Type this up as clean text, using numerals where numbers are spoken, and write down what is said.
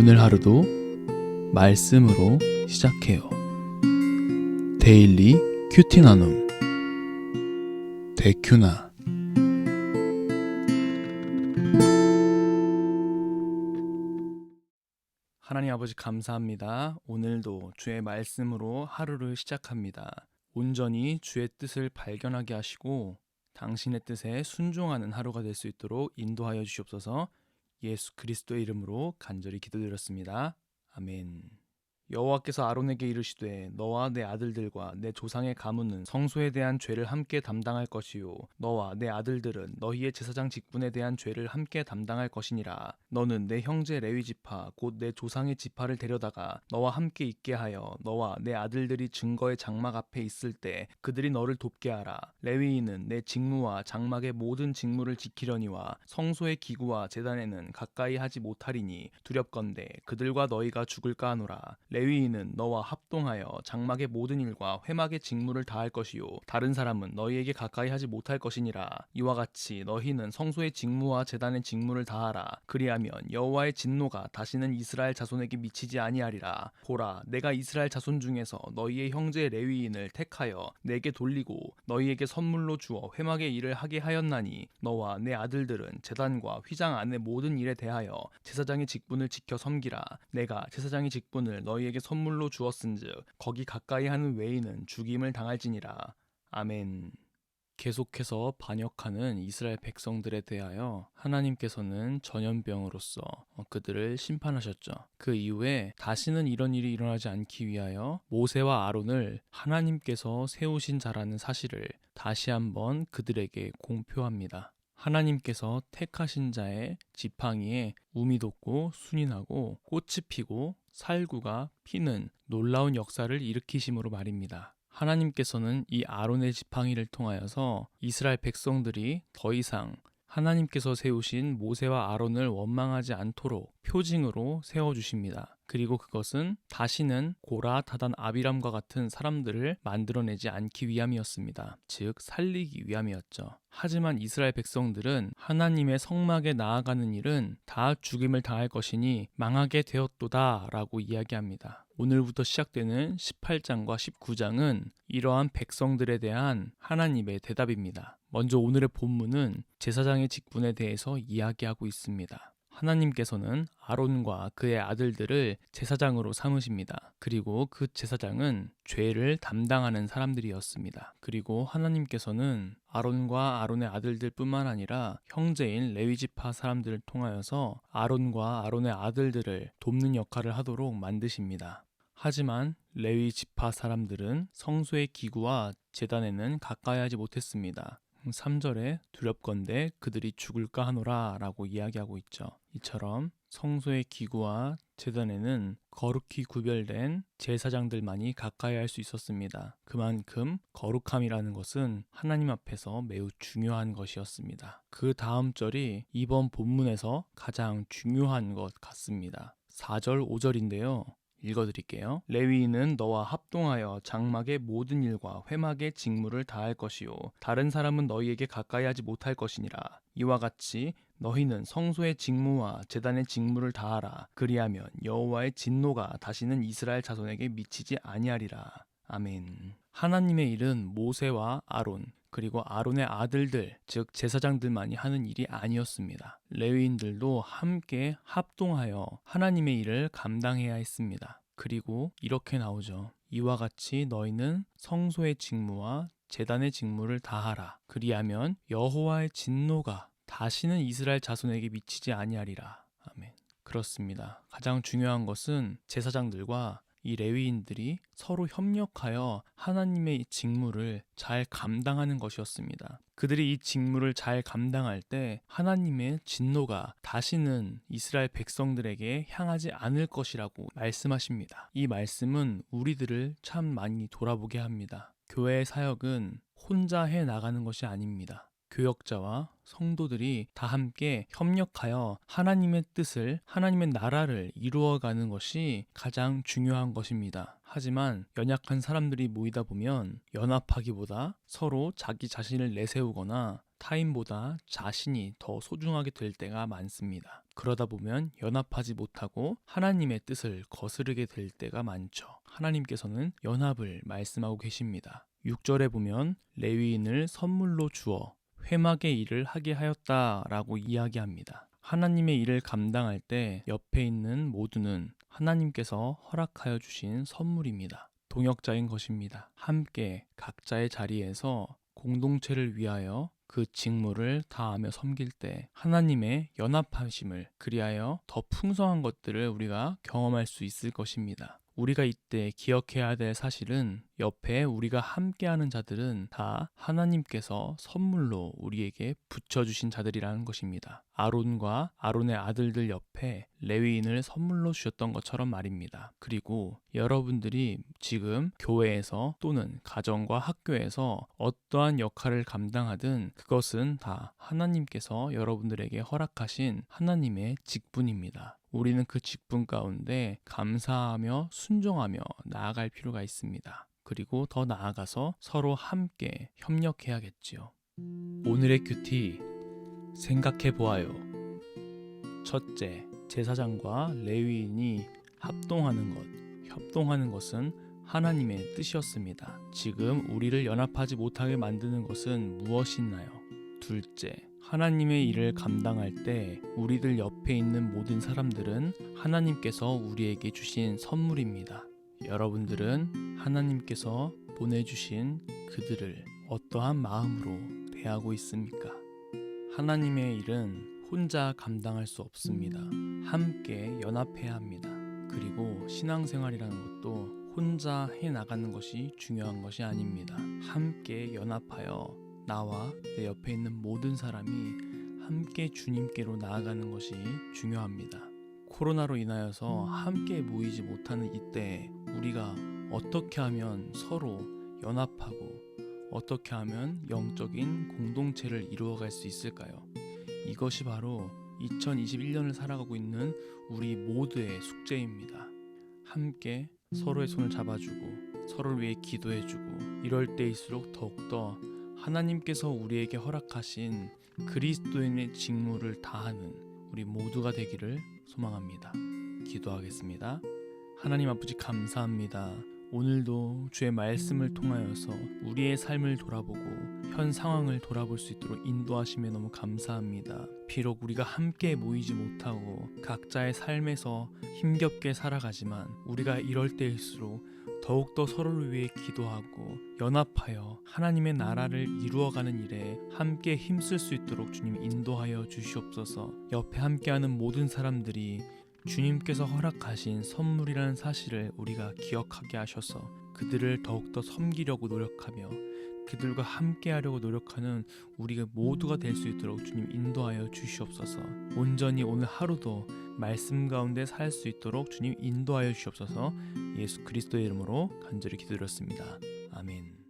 오늘 하루도 말씀으로 시작해요. 데일리 큐티 나눔 데큐나. 하나님 아버지 감사합니다. 오늘도 주의 말씀으로 하루를 시작합니다. 온전히 주의 뜻을 발견하게 하시고 당신의 뜻에 순종하는 하루가 될 수 있도록 인도하여 주시옵소서. 예수 그리스도의 이름으로 간절히 기도드렸습니다. 아멘. 여호와께서 아론에게 이르시되 너와 내 아들들과 내 조상의 가문은 성소에 대한 죄를 함께 담당할 것이요 너와 내 아들들은 너희의 제사장 직분에 대한 죄를 함께 담당할 것이니라. 너는 내 형제 레위 지파 곧 내 조상의 지파를 데려다가 너와 함께 있게 하여 너와 내 아들들이 증거의 장막 앞에 있을 때 그들이 너를 돕게 하라. 레위인은 내 직무와 장막의 모든 직무를 지키려니와 성소의 기구와 제단에는 가까이 하지 못하리니 두렵건대 그들과 너희가 죽을까 하노라. 레위인은 너와 합동하여 장막의 모든 일과 회막의 직무를 다할 것이요 다른 사람은 너희에게 가까이 하지 못할 것이니라. 이와 같이 너희는 성소의 직무와 제단의 직무를 다하라. 그리하면 여호와의 진노가 다시는 이스라엘 자손에게 미치지 아니하리라. 보라, 내가 이스라엘 자손 중에서 너희의 형제 레위인을 택하여 내게 돌리고 너희에게 선물로 주어 회막의 일을 하게 하였나니 너와 내 아들들은 제단과 휘장 안의 모든 일에 대하여 제사장의 직분을 지켜 섬기라. 내가 제사장의 직분을 너희에게 선물로 주었은즉 거기 가까이 하는 외인은 죽임을 당할지니라. 아멘. 계속해서 반역하는 이스라엘 백성들에 대하여 하나님께서는 전염병으로서 그들을 심판하셨죠. 그 이후에 다시는 이런 일이 일어나지 않기 위하여 모세와 아론을 하나님께서 세우신 자라는 사실을 다시 한번 그들에게 공표합니다. 하나님께서 택하신 자의 지팡이에 움이 돋고 순이 나고 꽃이 피고 살구가 피는 놀라운 역사를 일으키심으로 말입니다. 하나님께서는 이 아론의 지팡이를 통하여서 이스라엘 백성들이 더 이상 하나님께서 세우신 모세와 아론을 원망하지 않도록 표징으로 세워주십니다. 그리고 그것은 다시는 고라, 다단, 아비람과 같은 사람들을 만들어내지 않기 위함이었습니다. 즉 살리기 위함이었죠. 하지만 이스라엘 백성들은 하나님의 성막에 나아가는 일은 다 죽임을 당할 것이니 망하게 되었도다 라고 이야기합니다. 오늘부터 시작되는 18장과 19장은 이러한 백성들에 대한 하나님의 대답입니다. 먼저 오늘의 본문은 제사장의 직분에 대해서 이야기하고 있습니다. 하나님께서는 아론과 그의 아들들을 제사장으로 삼으십니다. 그리고 그 제사장은 죄를 담당하는 사람들이었습니다. 그리고 하나님께서는 아론과 아론의 아들들 뿐만 아니라 형제인 레위지파 사람들을 통하여서 아론과 아론의 아들들을 돕는 역할을 하도록 만드십니다. 하지만 레위 지파 사람들은 성소의 기구와 제단에는 가까이 하지 못했습니다. 3절에 두렵건대 그들이 죽을까 하노라 라고 이야기하고 있죠. 이처럼 성소의 기구와 제단에는 거룩히 구별된 제사장들만이 가까이 할 수 있었습니다. 그만큼 거룩함이라는 것은 하나님 앞에서 매우 중요한 것이었습니다. 그 다음 절이 이번 본문에서 가장 중요한 것 같습니다. 4절, 5절인데요. 읽어드릴게요. 레위인은 너와 합동하여 장막의 모든 일과 회막의 직무를 다할 것이요 다른 사람은 너희에게 가까이 하지 못할 것이니라. 이와 같이 너희는 성소의 직무와 제단의 직무를 다하라. 그리하면 여호와의 진노가 다시는 이스라엘 자손에게 미치지 아니하리라. 아멘. 하나님의 일은 모세와 아론 그리고 아론의 아들들, 즉 제사장들만이 하는 일이 아니었습니다. 레위인들도 함께 합동하여 하나님의 일을 감당해야 했습니다. 그리고 이렇게 나오죠. 이와 같이 너희는 성소의 직무와 제단의 직무를 다하라. 그리하면 여호와의 진노가 다시는 이스라엘 자손에게 미치지 아니하리라. 아멘. 그렇습니다. 가장 중요한 것은 제사장들과 이 레위인들이 서로 협력하여 하나님의 직무를 잘 감당하는 것이었습니다. 그들이 이 직무를 잘 감당할 때 하나님의 진노가 다시는 이스라엘 백성들에게 향하지 않을 것이라고 말씀하십니다. 이 말씀은 우리들을 참 많이 돌아보게 합니다. 교회의 사역은 혼자 해 나가는 것이 아닙니다. 교역자와 성도들이 다 함께 협력하여 하나님의 뜻을, 하나님의 나라를 이루어가는 것이 가장 중요한 것입니다. 하지만 연약한 사람들이 모이다 보면 연합하기보다 서로 자기 자신을 내세우거나 타인보다 자신이 더 소중하게 될 때가 많습니다. 그러다 보면 연합하지 못하고 하나님의 뜻을 거스르게 될 때가 많죠. 하나님께서는 연합을 말씀하고 계십니다. 6절에 보면 레위인을 선물로 주어 회막의 일을 하게 하였다라고 이야기합니다. 하나님의 일을 감당할 때 옆에 있는 모두는 하나님께서 허락하여 주신 선물입니다. 동역자인 것입니다. 함께 각자의 자리에서 공동체를 위하여 그 직무를 다하며 섬길 때 하나님의 연합하심을, 그리하여 더 풍성한 것들을 우리가 경험할 수 있을 것입니다. 우리가 이때 기억해야 될 사실은 옆에 우리가 함께하는 자들은 다 하나님께서 선물로 우리에게 붙여주신 자들이라는 것입니다. 아론과 아론의 아들들 옆에 레위인을 선물로 주셨던 것처럼 말입니다. 그리고 여러분들이 지금 교회에서 또는 가정과 학교에서 어떠한 역할을 감당하든 그것은 다 하나님께서 여러분들에게 허락하신 하나님의 직분입니다. 우리는 그 직분 가운데 감사하며 순종하며 나아갈 필요가 있습니다. 그리고 더 나아가서 서로 함께 협력해야겠지요. 오늘의 큐티 생각해 보아요. 첫째, 제사장과 레위인이 협동하는 것은 하나님의 뜻이었습니다. 지금 우리를 연합하지 못하게 만드는 것은 무엇이나요? 둘째, 하나님의 일을 감당할 때 우리들 옆에 있는 모든 사람들은 하나님께서 우리에게 주신 선물입니다. 여러분들은 하나님께서 보내주신 그들을 어떠한 마음으로 대하고 있습니까? 하나님의 일은 혼자 감당할 수 없습니다. 함께 연합해야 합니다. 그리고 신앙생활이라는 것도 혼자 해나가는 것이 중요한 것이 아닙니다. 함께 연합하여 나와 내 옆에 있는 모든 사람이 함께 주님께로 나아가는 것이 중요합니다. 코로나로 인하여서 함께 모이지 못하는 이때 우리가 어떻게 하면 서로 연합하고 어떻게 하면 영적인 공동체를 이루어갈 수 있을까요? 이것이 바로 2021년을 살아가고 있는 우리 모두의 숙제입니다. 함께 서로의 손을 잡아주고 서로를 위해 기도해주고 이럴 때일수록 더욱더 하나님께서 우리에게 허락하신 그리스도인의 직무를 다하는 우리 모두가 되기를 소망합니다. 기도하겠습니다. 하나님 아버지 감사합니다. 오늘도 주의 말씀을 통하여서 우리의 삶을 돌아보고 현 상황을 돌아볼 수 있도록 인도하심에 너무 감사합니다. 비록 우리가 함께 모이지 못하고 각자의 삶에서 힘겹게 살아가지만 우리가 이럴 때일수록 더욱더 서로를 위해 기도하고 연합하여 하나님의 나라를 이루어가는 일에 함께 힘쓸 수 있도록 주님 인도하여 주시옵소서. 옆에 함께하는 모든 사람들이 주님께서 허락하신 선물이라는 사실을 우리가 기억하게 하셔서 그들을 더욱더 섬기려고 노력하며 그들과 함께하려고 노력하는 우리가 모두가 될 수 있도록 주님 인도하여 주시옵소서. 온전히 오늘 하루도 말씀 가운데 살 수 있도록 주님 인도하여 주시옵소서. 예수 그리스도의 이름으로 간절히 기도드렸습니다. 아멘.